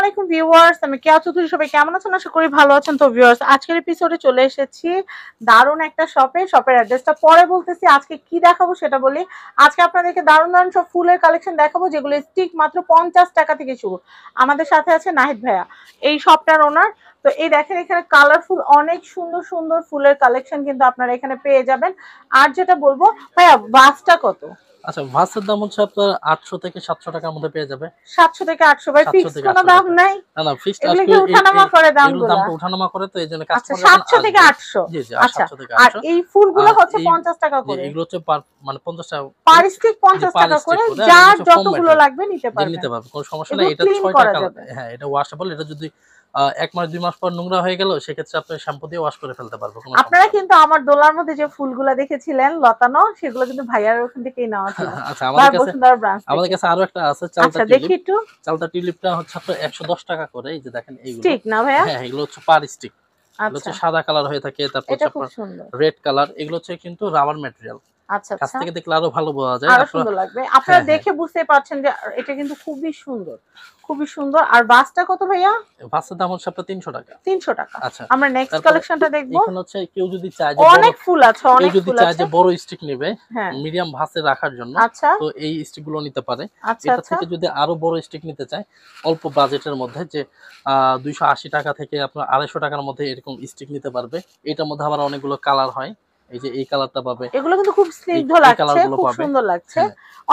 আলাইকুম ভিউয়ার্স, আমি কেয়া চৌধুরী। সবাই কেমন আছেন? আশা করি ভালো আছেন। তো ভিউয়ার্স, আজকের এপিসোডে চলে এসেছি দারুণ একটা শপের অ্যাড্রেসটা পরে বলতেছি। আজকে কি দেখাবো সেটা বলি। আজকে আপনাদেরকে দারুণ দারুণ সব ফুলের কালেকশন দেখাবো, যেগুলো স্টিক মাত্র 50 টাকা থেকে শুরু। আমাদের সাথে আছে নাহিদ ভাইয়া, এই শপটার ওনার। তো এই দেখেন, এখানে কালারফুল অনেক সুন্দর সুন্দর ফুলের কালেকশন কিন্তু আপনারা এখানে পেয়ে যাবেন। আর যেটা বলবো ভাইয়া, বাসটা কত? আচ্ছা, ভাসের দাম হচ্ছে আপনার 800 থেকে 700 টাকার মধ্যে পেয়ে যাবে। 700 থেকে 800 ভাই, ফিক্স কোনো দাম নাই? না না, ফিক্সড এগুলো আজকে কি উঠানামা করে দামগুলো? দামটা উঠানামা করে, তো এইজন্য আচ্ছা, কাস্টমার 700 থেকে 800। জি জি, আচ্ছা, 700 থেকে আর 800। এই ফুলগুলো হচ্ছে 50 টাকা করে। এগুলো হচ্ছে পার মানে 50 টাকা পার স্টিক 50 টাকা করে, যার যতগুলো লাগবে নিতে পারবেন। কোনো সমস্যা নাই। এটা 6 টাকা। হ্যাঁ, এটা ওয়াশেবল। এটা যদি 1 মাস 2 মাস পর নোংরা হয়ে গেল, সেক্ষেত্রে আপনি শ্যাম্পু দিয়ে ওয়াশ করে ফেলতে পারবেন। আপনারা কিন্তু আমার দোলার মধ্যে যে ফুলগুলো দেখেছিলেন লতানো, সেগুলো কিন্তু ভাইয়ার ওখান থেকেই নেওয়া ছিল। আচ্ছা, আমাদের কাছে আরো একটা আছে, চালতা টিউলিপ। দেখি একটু। চালতা টিউলিপটা হচ্ছে আপনার 110 টাকা করে। এই যে দেখেন, এইগুলো স্টিক না ভাইয়া? হ্যাঁ, এগুলো হচ্ছে পার স্টিক। এগুলো হচ্ছে সাদা কালার হয়ে থাকে, তারপর হচ্ছে আপনার রেড কালার। এগুলো হচ্ছে কিন্তু রাবার ম্যাটেরিয়াল। আচ্ছা, কাছ থেকে দেখলে আরো ভালো বোঝা যায়, আরো সুন্দর লাগবে। আপনারা দেখে বুঝতে পারছেন যে এটা কিন্তু খুবই সুন্দর, খুবই সুন্দর। আর বাসটা কত ভাইয়া? বাসের দাম হচ্ছে আপনার 300 টাকা। 300 টাকা। আচ্ছা, আমরা নেক্সট কালেকশনটা দেখব। এখন হচ্ছে কেউ যদি চায় যে অনেক ফুল আছে, অনেক ফুল আছে, যে বড় স্টিক নেবে মিডিয়াম ভাসে রাখার জন্য, তো এই স্টিক গুলো নিতে পারে। এটা থেকে যদি আরো বড় স্টিক নিতে চায় অল্প বাজেটের মধ্যে, যে 280 টাকা থেকে আপনার 250 টাকার মধ্যে এরকম স্টিক নিতে পারবে। এটার মধ্যে আবার অনেকগুলো কালার হয়। এই যে এই কালারটা পাবে। এগুলো কিন্তু খুব স্নিগ্ধ লাগছে, খুব সুন্দর লাগছে।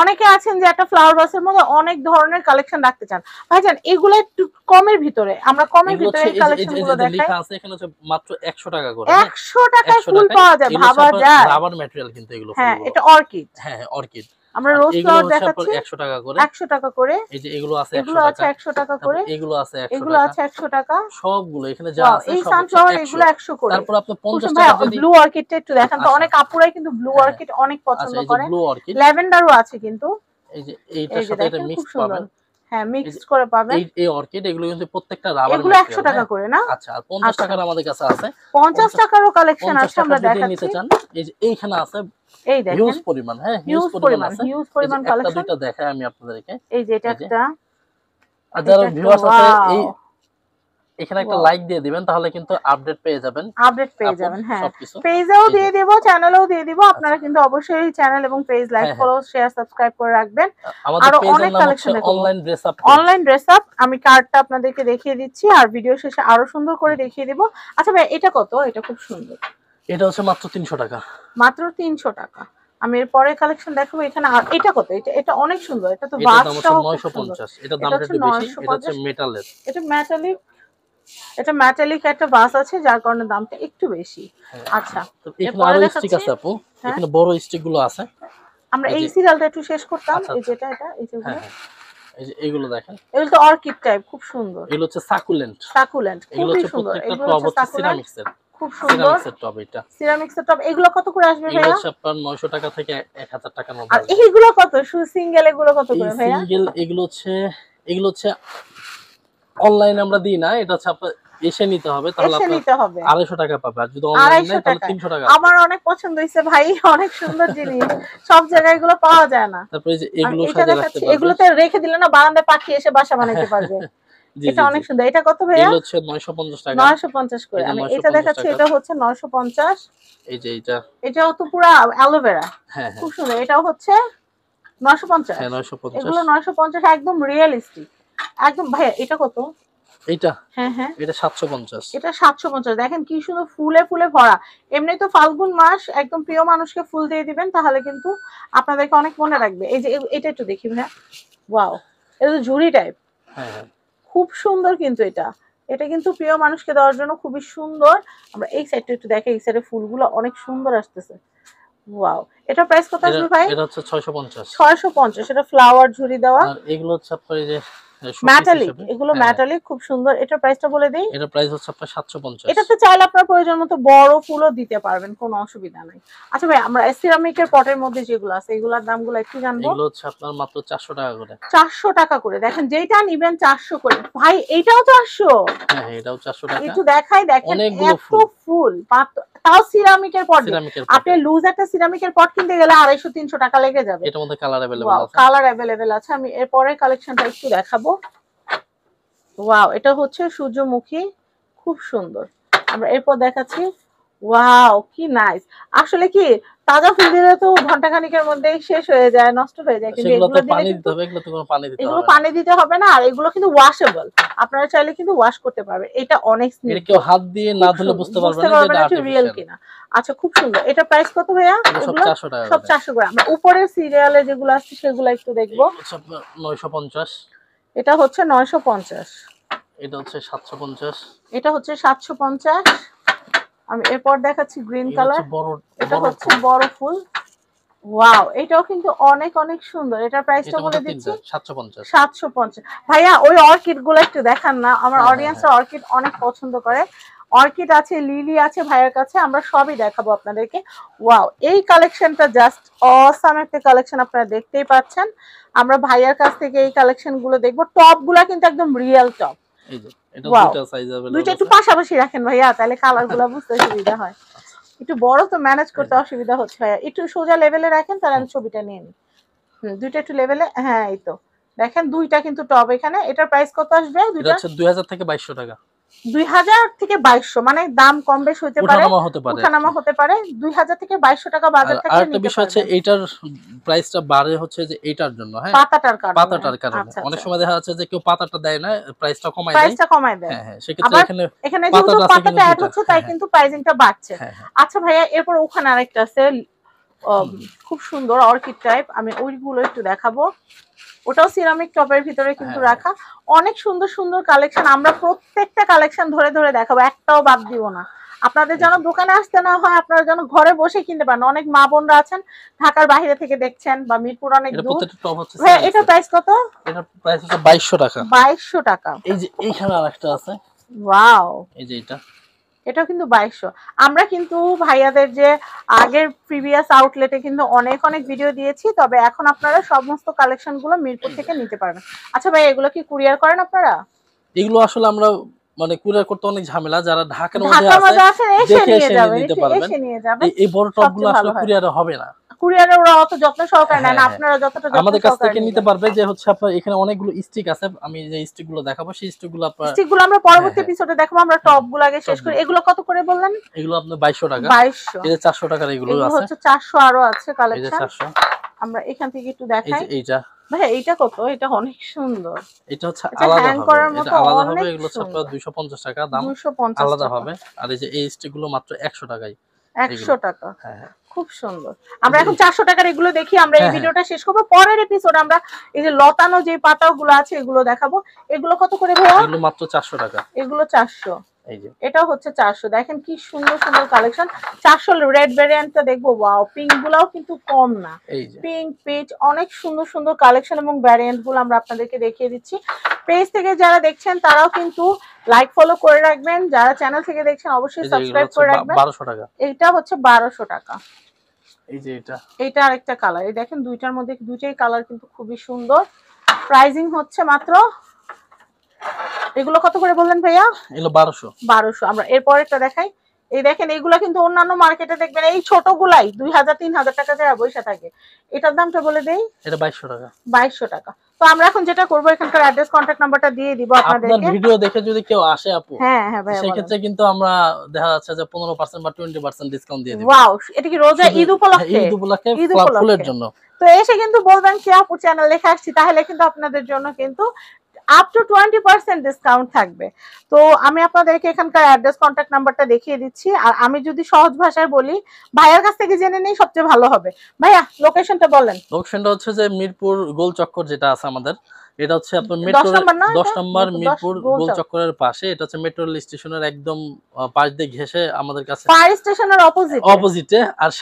অনেকে আছেন যে একটা ফ্লাওয়ার ভাসের মধ্যে অনেক ধরনের কালেকশন রাখতে চান। ভাইজান, এগুলো একটু কমের ভিতরে, আমরা কমের ভিতরে এই কালেকশনগুলো দেখাই। লেখা আছে এখানে হচ্ছে মাত্র 100 টাকা করে। 100 টাকায় ফুল পাওয়া যায়, ভাবা যায়। রাবার ম্যাটেরিয়াল কিন্তু এগুলো। হ্যাঁ, এটা অর্কিড। হ্যাঁ, অর্কিড। আমরা রোজ ফ্লাওয়ার দেখাচ্ছি 100 টাকা করে। 100 টাকা করে। এই যে এগুলো আছে 100 টাকা করে। এগুলো আছে 100 টাকা। এগুলো আছে 100 টাকা। সবগুলো এখানে যা আছে এই সব সানফ্লাওয়ার এগুলো 100 করে। তারপর আপনি 50 টাকা যদি ব্লু অর্কিডটা একটু দেখেন তো, অনেক আপুরাই কিন্তু ব্লু অর্কিড অনেক পছন্দ করে। ব্লু অর্কিড, ল্যাভেন্ডারও আছে কিন্তু। এই যে এইটার সাথে এটা মিক্স পাবেন। হ্যাঁ, মিক্সড করে পাবেন। এই অর্কিড এগুলো কিন্তু প্রত্যেকটা রাবার এগুলো 100 টাকা করে না? আচ্ছা, আর 50 টাকার আমাদের কাছে আছে। 50 টাকারও কালেকশন আছে, আমরা দেখাচ্ছি। নিতে চান এই যে এইখানে আছে, এই দেখেন হিউজ পরিমাণ। হ্যাঁ, হিউজ পরিমাণ আছে। হিউজ পরিমাণ কালেকশন। একটা দুইটা দেখাই আমি আপনাদেরকে। এই যে এটা একটা। আর যারা ভিউয়ার্স আছে, এই এখানে একটা লাইক দিয়ে দিবেন, তাহলে কিন্তু আপডেট পেয়ে যাবেন। হ্যাঁ, পেজেও দিয়ে দেব, চ্যানেলেও দিয়ে দিব। আপনারা কিন্তু অবশ্যই চ্যানেল এবং page like, follow, share, subscribe করে রাখবেন। আমাদের পেজের নাম হচ্ছে online dress up. Online dress up. আমি কার্ডটা আপনাদেরকে দেখিয়ে দিচ্ছি, আর ভিডিও শেষে আরো সুন্দর করে দেখিয়ে দেব। আচ্ছা ভাই, এটা কত? এটা খুব সুন্দর। এটা হচ্ছে মাত্র 300 টাকা। মাত্র 300 টাকা। আমি এর পরে কালেকশন দেখাবো এখানে। আর এটা কত? এটা অনেক সুন্দর। এটা তো বাসটাও 950। এটা দামটা একটু বেশি। এটা হচ্ছে মেটালের। এটা মেটালিক। এটা মেটালিক একটা বাস আছে, যার কারণে দামটা একটু বেশি। আচ্ছা, তো এখানে আরো স্টিক আছে আপু। এখানে বড় স্টিক গুলো আছে। আমরা এই সিরিয়ালটা একটু শেষ করতাম। এই যেটা, এই যে এই যে এগুলো দেখেন, এগুলো তো অর্কিড টাইপ, খুব সুন্দর। এগুলো হচ্ছে সাকুলেন্ট। খুব সুন্দর। এগুলো হচ্ছে সিরামিক্সের। খুব সুন্দর সিরামিক্সের টব। এগুলো কত করে আসবে ভাইয়া? এগুলো হচ্ছে আপনার 900 টাকা থেকে 1000 টাকার মধ্যে। আর এইগুলো কত? সিঙ্গেল এগুলো কত করে ভাইয়া? সিঙ্গেল এগুলো হচ্ছে অনলাইনে আমরা দিই না। এটা হচ্ছে আপনার এসে নিতে হবে, তাহলে আপনার 250 টাকা পাবে। আর যদি অনলাইনে নেন তাহলে 300 টাকা। আমার অনেক পছন্দ হইছে ভাই, অনেক সুন্দর জিনিস। সব জায়গায় এগুলো পাওয়া যায় না। তারপর এই যে এগুলো সাথে রাখতে পারবেন। এগুলোতে রেখে দিলে না, বারান্দায় পাখি এসে বাসা বানাইতে পারবে। এটা অনেক সুন্দর। এটা কত ভাইয়া? এগুলো হচ্ছে 950 টাকা। 950 করে। আমি এটা দেখাচ্ছি, এটা হচ্ছে 950। এই যে এটাও তো পুরো অ্যালোভেরা। হ্যাঁ, খুব সুন্দর। এটাও হচ্ছে 950। হ্যাঁ, 950। এগুলো 950, একদম রিয়েলিস্টিক একদম। ভাইয়া, এটা কত? এটা হ্যাঁ, এটা 750। এটা 750। দেখেন কি সুন্দর, ফুলে ফুলে ভরা। এমনি তো ফাল্গুন মাস, একদম প্রিয় মানুষকে ফুল দিয়ে দিবেন, তাহলে কিন্তু আপনাদেরকে অনেক মনে রাখবে। এই যে এটা একটু দেখি ভাইয়া। ওয়াও, এটা তো ঝুড়ি টাইপ। হ্যাঁ, খুব সুন্দর কিন্তু এটা কিন্তু প্রিয় মানুষকে দেওয়ার জন্য খুবই সুন্দর। আমরা এই সাইডটা একটু দেখি, এই সাইডে ফুলগুলো অনেক সুন্দর আসতেছে। ওয়াও, এটা প্রাইস কত আসবে ভাই? এটা হচ্ছে 650। 650। এটা ফ্লাওয়ার ঝুড়ি দেওয়া। আর এগুলো হচ্ছে আপনার এই যে মেটালিক, এগুলো মেটালিক, খুব সুন্দর। এটার প্রাইসটা বলে দেই। এটার প্রাইস হচ্ছে আপনার 750। এটাতে চাইলে আপনার প্রয়োজন মতো বড় ফুলও দিতে পারবেন, কোনো অসুবিধা নাই। আচ্ছা ভাই, আমরা সিরামিকের পটের মধ্যে যেগুলো আছে, এগুলোর দামগুলো একটু জানবো। এগুলো হচ্ছে আপনার মাত্র 400 টাকা করে। 400 টাকা করে। দেখেন, যেটা নিবেন 400 করে। ভাই, এইটাও 400? হ্যাঁ, এটাও 400 টাকা। একটু দেখাই, দেখেন এত ফুল, তাও সিরামিকের পট। আপনি লুজ একটা সিরামিকের পট কিনতে গেলে 250-300 টাকা লেগে যাবে। এটার মধ্যে কালার अवेलेबल আছে। কালার अवेलेबल আছে। আমি এর পরের কালেকশনটা একটু দেখাবো। ওয়াও, এটা হচ্ছে সূর্যমুখী, খুব সুন্দর। আমরা এরপর দেখাচ্ছি, ওয়াও কি নাইস। আসলে কি তাজা ফুল দিলে তো ঘন্টা খানিকের মধ্যেই শেষ হয়ে যায়, নষ্ট হয়ে যায়, কিন্তু এগুলো দিলে কিন্তু এগুলো পানি দিতে হবে না, আর এগুলো কিন্তু ওয়াশেবল, আপনারা চাইলে কিন্তু ওয়াশ করতে পারবেন। এটা অনেক স্মুথ, কেউ হাত দিয়ে না ধুলে বুঝতে পারবে না যে এটা রিয়েল কিনা। আচ্ছা, খুব সুন্দর। এটা প্রাইস কত ভাইয়া? সব 400 টাকা, সব 400 করে। আমরা উপরের সিরিয়ালে যেগুলো আছে সেগুলো একটু দেখবো। 950, এটা হচ্ছে 950, এটা হচ্ছে 750, এটা হচ্ছে 750। আমি এরপর দেখাচ্ছি গ্রিন কালার, এটা হচ্ছে বড় ফুল। ওয়াও, এটাও কিন্তু অনেক অনেক সুন্দর। এটার প্রাইসটা বলে দিচ্ছি 750। ভাইয়া ওই অর্কিড গুলো একটু দেখান না, আমার অডিয়েন্সরা অর্কিড অনেক পছন্দ করে। অর্কিড আছে, লিলি আছে ভাইয়ের কাছে, আমরা সবই দেখাবো আপনাদেরকে। ওয়াও, এই কালেকশনটা জাস্ট অসাম একটা কালেকশন, আপনারা দেখতেই পাচ্ছেন। আমরা ভাইয়ার কাছ থেকে এই কালেকশন গুলো দেখবো। টপ গুলা কিন্তু একদম রিয়েল টপ। এই যে এটা দুটো সাইজ अवेलेबल, দুইটা একটু পাশাপাশি রাখেন ভাইয়া, তাহলে কালার গুলো বুঝতে সুবিধা হয়। একটু বড় তো ম্যানেজ করতে অসুবিধা হচ্ছে ভাইয়া, একটু সোজা লেভেলে রাখেন, তাহলে আমি ছবিটা নিয়ে নিই। দুইটা একটু লেভেলে, হ্যাঁ এই তো দেখেন দুইটা কিন্তু টপ এখানে। এটার প্রাইস কত আসবে? দুইটা হচ্ছে 2000 থেকে 2200 টাকা। 2000 থেকে 2200, মানে দাম কম বেশ হতে পারে, উঠানামা হতে পারে। 2000 থেকে 2200 টাকা বাজার থেকে। আর একটা বিষয় হচ্ছে এটার প্রাইসটা বাড়ে হচ্ছে যে এটার জন্য, হ্যাঁ, পাতাটার কারণে। অনেক সময় দেখা যাচ্ছে যে কেউ পাতাটা দেয় না, প্রাইসটা কমায় দেয়। হ্যাঁ, সেক্ষেত্রে এখানে যেহেতু পাতাটা অ্যাড হচ্ছে তাই কিন্তু প্রাইসিংটা বাড়ছে। আচ্ছা ভাইয়া, এরপর ওখানে আরেকটা আছে খুব সুন্দর অর্কিড টাইপ, আমি ওইগুলো একটু দেখাবো। ওটাও সিরামিক টপের ভিতরে কিন্তু রাখা, অনেক সুন্দর সুন্দর কালেকশন। আমরা প্রত্যেকটা কালেকশন ধরে ধরে দেখাবো, একটাও বাদ দিব না। আপনাদের যেন দোকানে আসতে না হয়, আপনারা যেন ঘরে বসে কিনতে পারেন। অনেক মা বোনরা আছেন ঢাকার বাইরে থেকে দেখছেন, বা মিরপুর অনেক দূর। এটা প্রাইস কত? এটা প্রাইস হচ্ছে 2200 টাকা। 2200 টাকা। এই যে এইখানে আরেকটা আছে, ওয়াও, এই যে এটা কিন্তু 2200। আমরা কিন্তু ভাইয়াদের যে আগের প্রিভিয়াস আউটলেটে কিন্তু অনেক অনেক ভিডিও দিয়েছি, তবে এখন আপনারা সমস্ত কালেকশন গুলো মিরপুর থেকে নিতে পারবেন। আচ্ছা ভাই, এগুলো কি কুরিয়ার করেন আপনারা? এগুলো আসলে আমরা মানে কুরিয়ার করতে অনেক ঝামেলা, যারা ঢাকার মধ্যে আছে দেখে এসে নিতে পারবেন। এই বড় টপগুলো আসলে কুরিয়ারে হবে না, কুরিয়ারে ওরা অত যত্ন সহকারে নেয় না, আপনারা যতটা যত্ন আমাদের কাছ থেকে নিতে পারবে। যে হচ্ছে আপনার এখানে অনেকগুলো স্টিক আছে, আমি যে স্টিকগুলো দেখাবো সেই স্টিকগুলো আমরা পরবর্তী এপিসোডে দেখাবো। আমরা টপগুলো আগে শেষ করি। এগুলো কত করে বললেন? এগুলো আপনার 2200 টাকা। 2200। এই যে 400 টাকার এগুলো আছে, হচ্ছে 400 আরো আছে কালেকশন। এই যে 400। আমরা এখান থেকে একটু দেখাই। এই যে এইটা ভাই, এইটা কত? এটা অনেক সুন্দর। এটা হচ্ছে আলাদা হবে, এটা আলাদা হবে। এগুলো হচ্ছে 250 টাকা দাম, আলাদা হবে। আর এই যে এই স্টিকগুলো মাত্র 100 টাকায়। 100 টাকা। হ্যাঁ, খুব সুন্দর। আমরা এখন 400 টাকার এগুলো দেখি। আমরা এই ভিডিওটা শেষ করব, পরের এপিসোড আমরা এই যে লতানো যে পাতাগুলো আছে এগুলো দেখাবো। এগুলো কত করে ভাইয়া? এগুলো মাত্র 400 টাকা। এগুলো 400। এই যে এটা হচ্ছে 400। দেখেন কি সুন্দর সুন্দর কালেকশন। 400 রেড ভেরিয়েন্টটা দেখবো। ওয়াও, পিঙ্ক গুলাও কিন্তু কম না। পিঙ্ক, পিচ, অনেক সুন্দর সুন্দর কালেকশন এবং ভ্যারিয়েন্ট গুলো আমরা আপনাদেরকে দেখিয়ে দিচ্ছি। পেজ থেকে যারা দেখছেন তারাও কিন্তু লাইক ফলো করে রাখবেন, যারা চ্যানেল থেকে দেখছেন অবশ্যই সাবস্ক্রাইব করে রাখবেন। 1200 টাকা। এটা হচ্ছে 1200 টাকা। এই যে এটা আরেকটা কালার, এই দেখেন দুইটার মধ্যে দুইটাই কালার কিন্তু খুবই সুন্দর। প্রাইসিং হচ্ছে মাত্র, এগুলো কত করে বললেন ভাইয়া? এগুলো 1200। 1200। আমরা এরপরেরটা দেখাই। এই দেখেন, এগুলা কিন্তু অন্যান্য মার্কেটে দেখবেন এই ছোটগুলাই 2000-3000 টাকা যারা বইসা থাকে। এটার দামটা বলে দেই, এটা 2200 টাকা। 2200 টাকা। তো আমরা এখন যেটা করব, এখানকার অ্যাড্রেস কন্টাক্ট নাম্বারটা দিয়ে দিব আপনাদেরকে। আপনার ভিডিও দেখে যদি কেউ আসে আপু, হ্যাঁ ভাই, সেই ক্ষেত্রে কিন্তু আমরা দেখা যাচ্ছে যে 15% বা 20% ডিসকাউন্ট দিয়ে দিব। ওয়াও, এটা কি রোজা ঈদ উপলক্ষে? ঈদ উপলক্ষে ফুলের জন্য। তো এসে কিন্তু বলবেন কি আপু চ্যানেল লেখা আসছি, তাহলে কিন্তু আপনাদের জন্য কিন্তু আপ টু 20% ডিসকাউন্ট থাকবে। তো আমি আপনাদেরকে এখানকার অ্যাড্রেস কন্টাক্ট নাম্বারটা দেখিয়ে দিচ্ছি। আর আমি যদি সহজ ভাষায় বলি, ভাইয়ার কাছ থেকে জেনে নেই সবচেয়ে ভালো হবে। ভাইয়া লোকেশনটা বলেন। লোকেশনটা হচ্ছে যে মিরপুর গোল চক্কর যেটা আছে আমাদের, এটা হচ্ছে আপনার মেট্রো 10 নম্বর মিরপুর গোল চক্করের পাশে। এটা হচ্ছে মেট্রো রেল স্টেশনের একদম পাশ দিয়ে ঘেষে আমাদের কাছে, ফায়ার স্টেশনের অপোজিটে। আর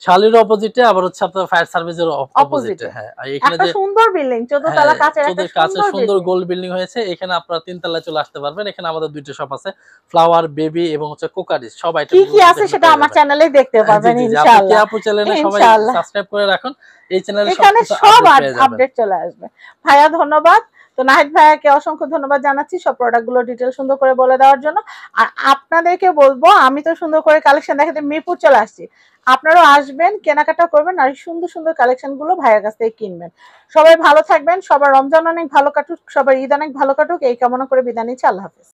শালির অপোজিটে, আবার হচ্ছে আপনার ফায়ার সার্ভিসের অপোজিটে। হ্যাঁ, আর এখানে যে সুন্দর বিল্ডিং 14 তলা কাচের একটা সুন্দর গোল বিল্ডিং হয়েছে, এখানে আপনারা 3 তলায় চলে আসতে পারবেন। এখানে আমাদের দুইটা শপ আছে, ফ্লাওয়ার, বেবি এবং হচ্ছে কোকারিস। সব আইটেম কি আছে সেটা আমার চ্যানেলে দেখতে পাবেন ইনশাআল্লাহ। আপু চ্যানেলে সবাই সাবস্ক্রাইব করে রাখুন, এই চ্যানেলে সব আপডেট চলে আসবে। ভাইয়া ধন্যবাদ। তো নাহিদ ভাইয়াকে অসংখ্য ধন্যবাদ জানাচ্ছি সব প্রোডাক্টগুলো ডিটেল সুন্দর করে বলে দেওয়ার জন্য। আর আপনাদেরকে বলবো, আমি তো সুন্দর করে কালেকশন দেখাতে মিরপুর চলে আসছি, আপনারাও আসবেন, কেনাকাটা করবেন, আর সুন্দর সুন্দর কালেকশনগুলো ভাইয়ের কাছ থেকে কিনবেন। সবাই ভালো থাকবেন, সবার রমজান অনেক ভালো কাটুক, সবার ঈদ অনেক ভালো কাটুক, এই কামনা করে বিদায় নিচ্ছি। আল্লাহ হাফেজ।